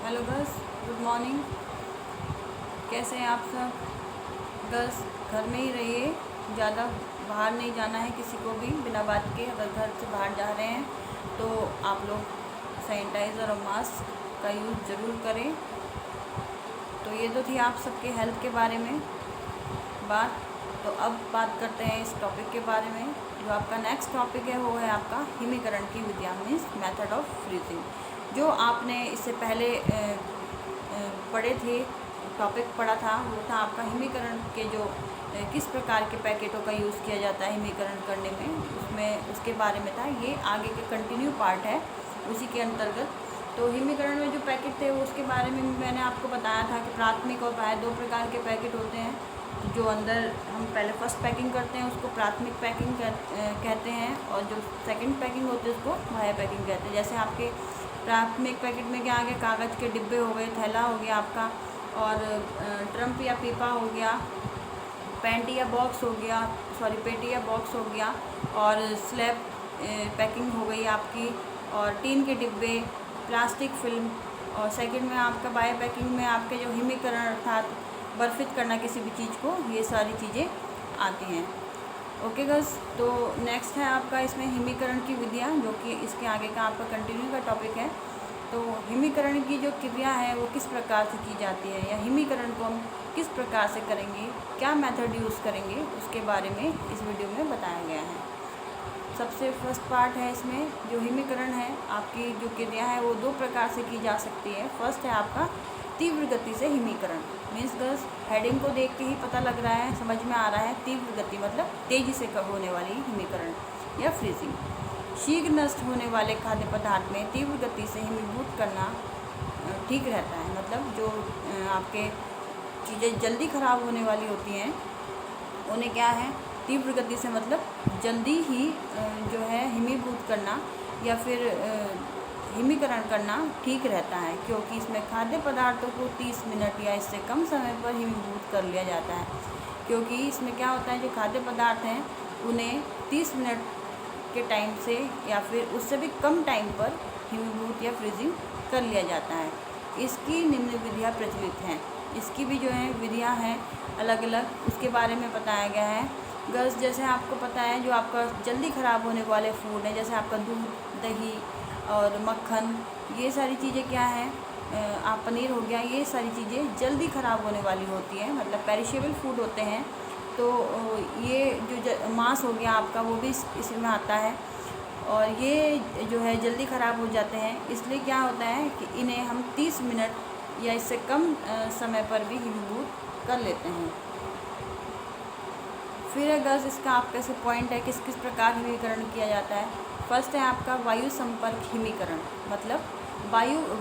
Hello girls, good morning. कैसे हैं आप सब? गर्ल्स घर में ही रहिए, ज़्यादा बाहर नहीं जाना है किसी को भी बिना बात के। अगर घर से बाहर जा रहे हैं तो आप लोग सैनिटाइज़र और मास्क का यूज़ ज़रूर करें। तो ये तो थी आप सबके हेल्थ के बारे में बात। तो अब बात करते हैं इस टॉपिक के बारे में। जो आपका नेक्स्ट टॉपिक है वो है आपका हिमीकरण की विधियाँ, मीन्स मेथड ऑफ फ्रीजिंग। जो आपने इससे पहले पढ़े थे, टॉपिक पढ़ा था, वो था आपका हिमीकरण के जो किस प्रकार के पैकेटों का यूज़ किया जाता है हिमीकरण करने में, उसमें उसके बारे में था। ये आगे के कंटिन्यू पार्ट है उसी के अंतर्गत। तो हिमीकरण में जो पैकेट थे वो उसके बारे में मैंने आपको बताया था कि प्राथमिक और बाह्य दो प्रकार के पैकेट होते हैं। जो अंदर हम पहले फर्स्ट पैकिंग करते हैं उसको प्राथमिक पैकिंग कहते हैं, और जो सेकंड पैकिंग होती है उसको बाह्य पैकिंग कहते हैं। जैसे आपके प्राथमिक पैकेट में क्या आ गया, कागज़ के डिब्बे हो गए, थैला हो गया आपका, और ट्रम्प या पीपा हो गया, पेंटी या बॉक्स हो गया, पेटी या बॉक्स हो गया, और स्लैब पैकिंग हो गई आपकी, और टीन के डिब्बे, प्लास्टिक फिल्म। और सेकंड में आपका बाह्य पैकिंग में आपके जो हिमीकरण अर्थात बर्फित करना किसी भी चीज़ को, ये सारी चीज़ें आती हैं। ओके गर्ल्स, तो नेक्स्ट है आपका इसमें हिमीकरण की विधियाँ, जो कि इसके आगे का आपका कंटिन्यू का टॉपिक है। तो हिमीकरण की जो क्रिया है वो किस प्रकार से की जाती है, या हिमीकरण को हम किस प्रकार से करेंगे, क्या मेथड यूज़ करेंगे, उसके बारे में इस वीडियो में बताया गया है। सबसे फर्स्ट पार्ट है इसमें, जो हिमीकरण है आपकी जो क्रिया है वो दो प्रकार से की जा सकती है। फर्स्ट है आपका तीव्र गति से हिमीकरण, मीन्स गर्ल्स हेडिंग को देख के ही पता लग रहा है, समझ में आ रहा है। तीव्र गति मतलब तेज़ी से होने वाली हिमीकरण या फ्रीजिंग। शीघ्र नष्ट होने वाले खाद्य पदार्थ में तीव्र गति से हिमीभूत करना ठीक रहता है। मतलब जो आपके चीज़ें जल्दी ख़राब होने वाली होती हैं उन्हें क्या है, तीव्र गति से मतलब जल्दी ही जो है हिमीभूत करना या फिर हिमीकरण करना ठीक रहता है, क्योंकि इसमें खाद्य पदार्थों को 30 मिनट या इससे कम समय पर हिमीभूत कर लिया जाता है। क्योंकि इसमें क्या होता है, जो खाद्य पदार्थ हैं उन्हें 30 मिनट के टाइम से या फिर उससे भी कम टाइम पर हिमीभूत या फ्रीजिंग कर लिया जाता है। इसकी निम्न विधियाँ प्रचलित हैं। इसकी भी जो है विधियाँ हैं अलग अलग, उसके बारे में बताया गया है। गर्ल्स जैसे आपको पता है, जो आपका जल्दी ख़राब होने वाले फूड है, जैसे आपका दूध, दही और मक्खन, ये सारी चीज़ें क्या हैं, आप पनीर हो गया, ये सारी चीज़ें जल्दी ख़राब होने वाली होती हैं, मतलब पेरिशेबल फूड होते हैं। तो ये जो मांस हो गया आपका, वो भी इसमें आता है, और ये जो है जल्दी ख़राब हो जाते हैं। इसलिए क्या होता है कि इन्हें हम 30 मिनट या इससे कम समय पर भी हिमीभूत कर लेते हैं। फिर अगर इसका आपका ऐसे पॉइंट है किस किस प्रकार हिमीकरण किया जाता है। फर्स्ट है आपका वायु संपर्क हिमीकरण, मतलब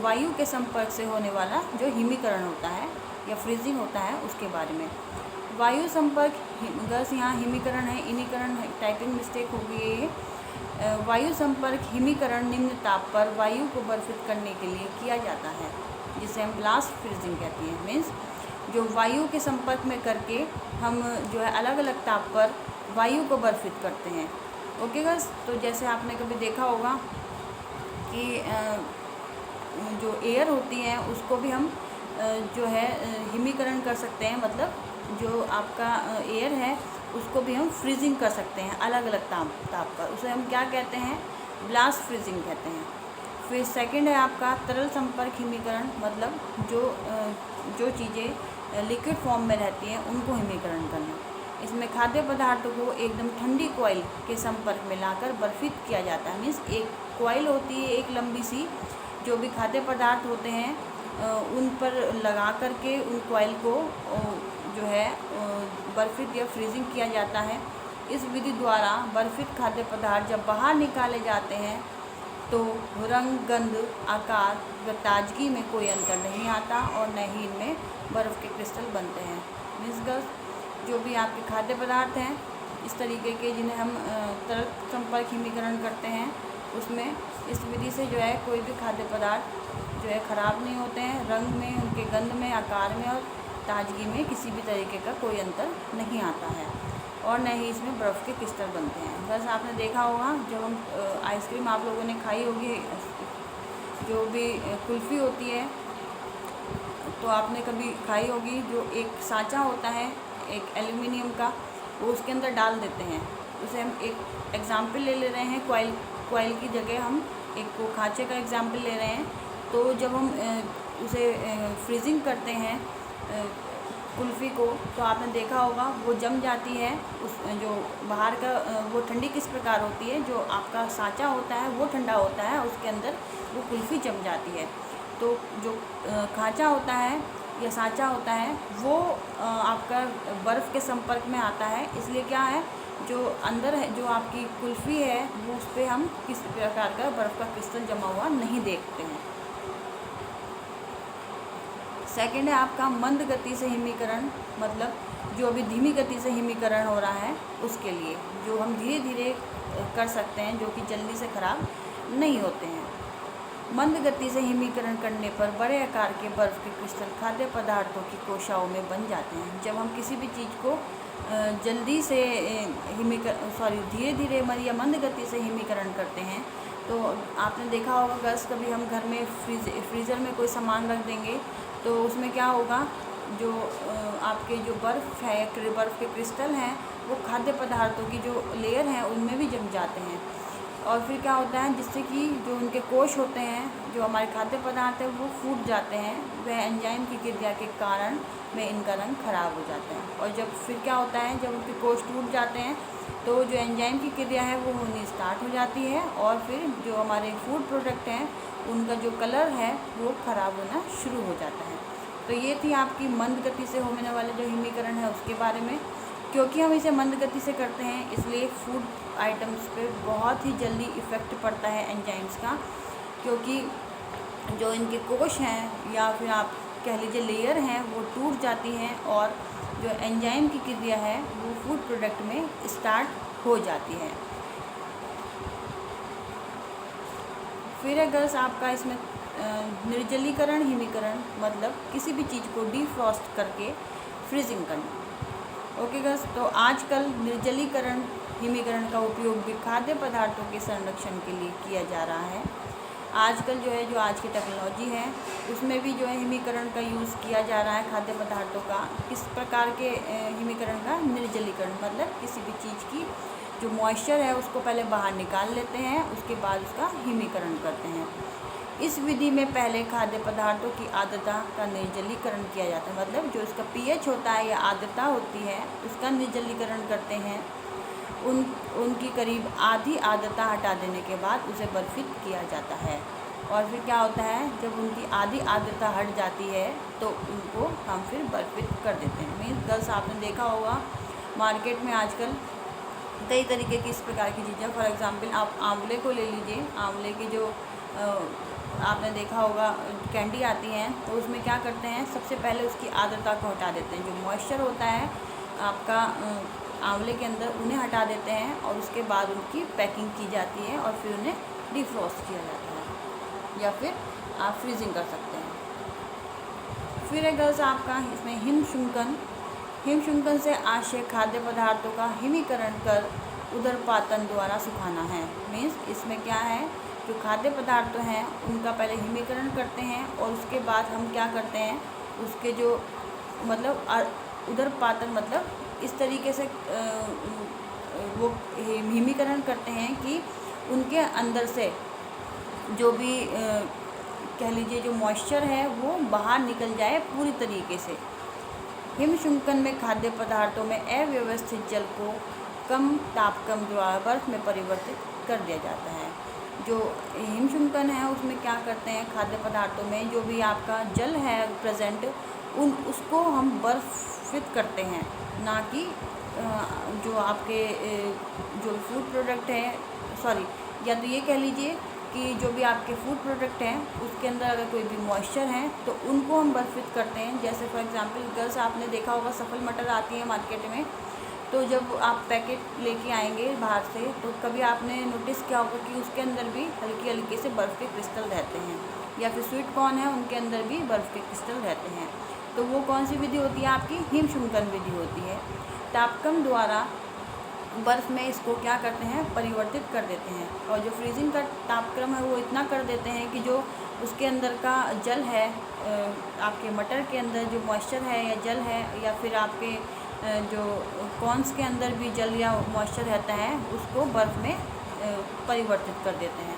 वायु के संपर्क से होने वाला जो हिमीकरण होता है या फ्रीजिंग होता है उसके बारे में। वायु संपर्क गर्ल्स यहाँ हिमीकरण है, इमीकरण है, टाइपिंग मिस्टेक हो गई है ये। वायु संपर्क हिमीकरण निम्न ताप पर वायु को बर्फित करने के लिए किया जाता है, जिसे हम ब्लास्ट फ्रीजिंग कहते हैं। मीन्स जो वायु के संपर्क में करके हम जो है अलग अलग ताप पर वायु को बर्फित करते हैं। ओके गर्ल्स, तो जैसे आपने कभी देखा होगा कि जो एयर होती है उसको भी हम जो है हिमीकरण कर सकते हैं, मतलब जो आपका एयर है उसको भी हम फ्रीजिंग कर सकते हैं अलग अलग ताप पर। उसे हम क्या कहते हैं, ब्लास्ट फ्रीजिंग कहते हैं। फिर सेकंड है आपका तरल संपर्क हिमीकरण, मतलब जो चीज़ें लिक्विड फॉर्म में रहती हैं उनको हिमीकरण करना। इसमें खाद्य पदार्थों को एकदम ठंडी कॉइल के संपर्क में लाकर बर्फित किया जाता है। मीन्स एक कॉइल होती है एक लंबी सी, जो भी खाद्य पदार्थ होते हैं उन पर लगा करके उन कॉइल को जो है बर्फित या फ्रीजिंग किया जाता है। इस विधि द्वारा बर्फित खाद्य पदार्थ जब बाहर निकाले जाते हैं तो रंग, गंध, आकार व ताजगी में कोई अंतर नहीं आता, और न ही इनमें बर्फ़ के क्रिस्टल बनते हैं। मीन्स गर्ल्स जो भी आपके खाद्य पदार्थ हैं इस तरीके के जिन्हें हम तरल संपर्क हिमीकरण करते हैं, उसमें इस विधि से जो है कोई भी खाद्य पदार्थ जो है ख़राब नहीं होते हैं। रंग में, उनके गंध में, आकार में और ताजगी में किसी भी तरीके का कोई अंतर नहीं आता है, और न ही इसमें बर्फ़ के क्रिस्टल बनते हैं। बस आपने देखा होगा जब हम आइसक्रीम आप लोगों ने खाई होगी, जो भी कुल्फ़ी होती है तो आपने कभी खाई होगी, जो एक सांचा होता है एक एल्युमिनियम का, वो उसके अंदर डाल देते हैं। उसे हम एक एग्ज़ाम्पल ले रहे हैं, कॉइल की जगह हम एक को खांचे का एग्ज़ाम्पल ले रहे हैं। तो जब हम उसे फ्रीजिंग करते हैं कुल्फ़ी को, तो आपने देखा होगा वो जम जाती है। उस जो बाहर का वो ठंडी किस प्रकार होती है, जो आपका सांचा होता है वो ठंडा होता है, उसके अंदर वो कुल्फ़ी जम जाती है। तो जो खांचा होता है या सांचा होता है वो आपका बर्फ़ के संपर्क में आता है, इसलिए क्या है, जो अंदर है जो आपकी कुल्फ़ी है वो उस पर हम किसी प्रकार का बर्फ़ का क्रिस्टल जमा हुआ नहीं देखते हैं। सेकंड है आपका मंद गति से हिमीकरण, मतलब जो अभी धीमी गति से हिमीकरण हो रहा है उसके लिए, जो हम धीरे धीरे कर सकते हैं, जो कि जल्दी से ख़राब नहीं होते हैं। मंद गति से हिमीकरण करने पर बड़े आकार के बर्फ़ के क्रिस्टल खाद्य पदार्थों की कोशिकाओं में बन जाते हैं। जब हम किसी भी चीज़ को जल्दी से धीरे धीरे या मंद गति से हिमीकरण करते हैं, तो आपने देखा होगा गैस, कभी हम घर में फ्रीज़र में कोई सामान रख देंगे तो उसमें क्या होगा, जो आपके जो बर्फ़ है, बर्फ़ के क्रिस्टल हैं, वो खाद्य पदार्थों की जो लेयर हैं उनमें भी जम जाते हैं। और फिर क्या होता है, जिससे कि जो उनके कोश होते हैं, जो हमारे खाद्य पदार्थ हैं, वो फूट जाते हैं। वह एंजाइम की क्रिया के कारण में इनका रंग खराब हो जाता है। और जब फिर क्या होता है, जब उनके कोश टूट जाते हैं तो जो एंजाइम की क्रिया है वो होनी स्टार्ट हो जाती है, और फिर जो हमारे फूड प्रोडक्ट हैं उनका जो कलर है वो ख़राब होना शुरू हो जाता है। तो ये थी आपकी मंद गति से होने वाले जो हिमीकरण है उसके बारे में। क्योंकि हम इसे मंद गति से करते हैं, इसलिए फूड आइटम्स पे बहुत ही जल्दी इफ़ेक्ट पड़ता है एंजाइम्स का, क्योंकि जो इनके कोश हैं या फिर आप कह लीजिए लेयर हैं वो टूट जाती हैं, और जो एंजाइम की क्रिया है वो फूड प्रोडक्ट में स्टार्ट हो जाती है। फिर अगर आपका इसमें निर्जलीकरण हिमीकरण, मतलब किसी भी चीज़ को डीफ्रॉस्ट करके फ्रीजिंग करना। ओके गस, तो आजकल निर्जलीकरण हिमीकरण का उपयोग भी खाद्य पदार्थों के संरक्षण के लिए किया जा रहा है। आजकल जो है, जो आज की टेक्नोलॉजी है उसमें भी जो है हिमीकरण का यूज़ किया जा रहा है खाद्य पदार्थों का। किस प्रकार के हिमीकरण का, निर्जलीकरण, मतलब किसी भी चीज़ की जो मॉइस्चर है उसको पहले बाहर निकाल लेते हैं, उसके बाद उसका हिमीकरण करते हैं। इस विधि में पहले खाद्य पदार्थों की आर्द्रता का निर्जलीकरण किया जाता है, मतलब जो इसका pH होता है या आर्द्रता होती है उसका निर्जलीकरण करते हैं। उनकी करीब आधी आर्द्रता हटा देने के बाद उसे बर्फित किया जाता है। और फिर क्या होता है, जब उनकी आधी आर्द्रता हट जाती है तो उनको हम फिर बर्फित कर देते हैं। मीन्स गर्ल्स, आपने देखा होगा मार्केट में आजकल कई तरीके की इस प्रकार की चीज़ें, फॉर एग्ज़ाम्पल आप आंवले को ले लीजिए। आंवले की जो आपने देखा होगा कैंडी आती हैं, तो उसमें क्या करते हैं, सबसे पहले उसकी आर्द्रता को हटा देते हैं। जो मॉइस्चर होता है आपका आंवले के अंदर, उन्हें हटा देते हैं, और उसके बाद उनकी पैकिंग की जाती है और फिर उन्हें डिफ्रॉस्ट किया जाता है, या फिर आप फ्रीजिंग कर सकते हैं। फिर अगर आपका इसमें हिमशुंकन से आशय खाद्य पदार्थों का हिमीकरण कर उदरपातन द्वारा सुखाना है। मीन्स इसमें क्या है, जो खाद्य पदार्थ हैं उनका पहले हिमीकरण करते हैं, और उसके बाद हम क्या करते हैं, उसके जो मतलब उदरपातन, मतलब इस तरीके से वो हिमीकरण करते हैं कि उनके अंदर से जो भी कह लीजिए जो मॉइस्चर है वो बाहर निकल जाए पूरी तरीके से। हिमशुंकन में खाद्य पदार्थों में अव्यवस्थित जल को कम तापक्रम द्वारा बर्फ़ में परिवर्तित कर दिया जाता है। जो हिमशुंकन है उसमें क्या करते हैं, खाद्य पदार्थों में जो भी आपका जल है प्रेजेंट, उसको हम बर्फित करते हैं, ना कि जो आपके जो फूड प्रोडक्ट है, या तो ये कह लीजिए कि जो भी आपके फूड प्रोडक्ट हैं उसके अंदर अगर कोई भी मॉइस्चर है तो उनको हम बर्फित करते हैं। जैसे फॉर एग्जांपल गर्ल्स, आपने देखा होगा सफल मटर आती है मार्केट में, तो जब आप पैकेट लेके आएंगे बाहर से, तो कभी आपने नोटिस किया होगा कि उसके अंदर भी हल्के हल्के से बर्फ़ के क्रिस्टल रहते हैं, या फिर स्वीट कॉर्न है उनके अंदर भी बर्फ़ के क्रिस्टल रहते हैं। तो वो कौन सी विधि होती है, आपकी हिमशुंकन विधि होती है। तापक्रम द्वारा बर्फ़ में इसको क्या करते हैं, परिवर्तित कर देते हैं। और जो फ्रीजिंग का तापक्रम है वो इतना कर देते हैं कि जो उसके अंदर का जल है, आपके मटर के अंदर जो मॉइस्चर है या जल है, या फिर आपके जो कॉर्न्स के अंदर भी जल या मॉइस्चर रहता है, उसको बर्फ़ में परिवर्तित कर देते हैं।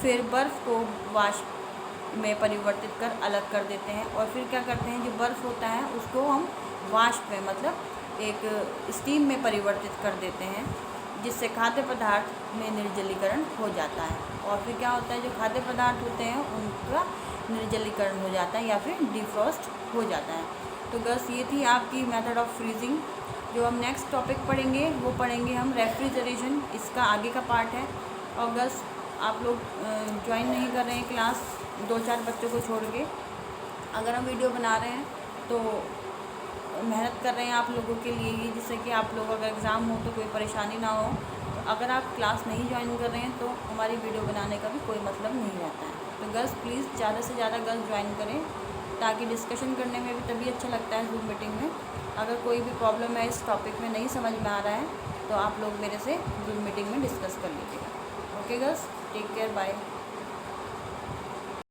फिर बर्फ़ को वाष्प में परिवर्तित कर अलग कर देते हैं। और फिर क्या करते हैं, जो बर्फ़ होता है उसको हम वाष्प में, मतलब एक स्टीम में परिवर्तित कर देते हैं, जिससे खाद्य पदार्थ में निर्जलीकरण हो जाता है। और फिर क्या होता है, जो खाद्य पदार्थ होते हैं उनका निर्जलीकरण हो जाता है या फिर डिफ्रॉस्ट हो जाता है। तो बस ये थी आपकी मेथड ऑफ फ्रीजिंग। जो हम नेक्स्ट टॉपिक पढ़ेंगे वो पढ़ेंगे हम रेफ्रिजरेशन, इसका आगे का पार्ट है। और बस आप लोग ज्वाइन नहीं कर रहे हैं क्लास, 2-4 बच्चों को छोड़ के। अगर हम वीडियो बना रहे हैं तो मेहनत कर रहे हैं आप लोगों के लिए ही, जिससे कि आप लोगों का एग्ज़ाम हो तो कोई परेशानी ना हो। तो अगर आप क्लास नहीं ज्वाइन कर रहे हैं तो हमारी वीडियो बनाने का भी कोई मतलब नहीं रहता है। तो गर्ल्स प्लीज़ ज़्यादा से ज़्यादा गर्ल्स ज्वाइन करें, ताकि डिस्कशन करने में भी तभी अच्छा लगता है ज़ूम मीटिंग में। अगर कोई भी प्रॉब्लम है इस टॉपिक में नहीं समझ में आ रहा है तो आप लोग मेरे से ज़ूम मीटिंग में डिस्कस कर लीजिएगा। Okay girls, take care, bye.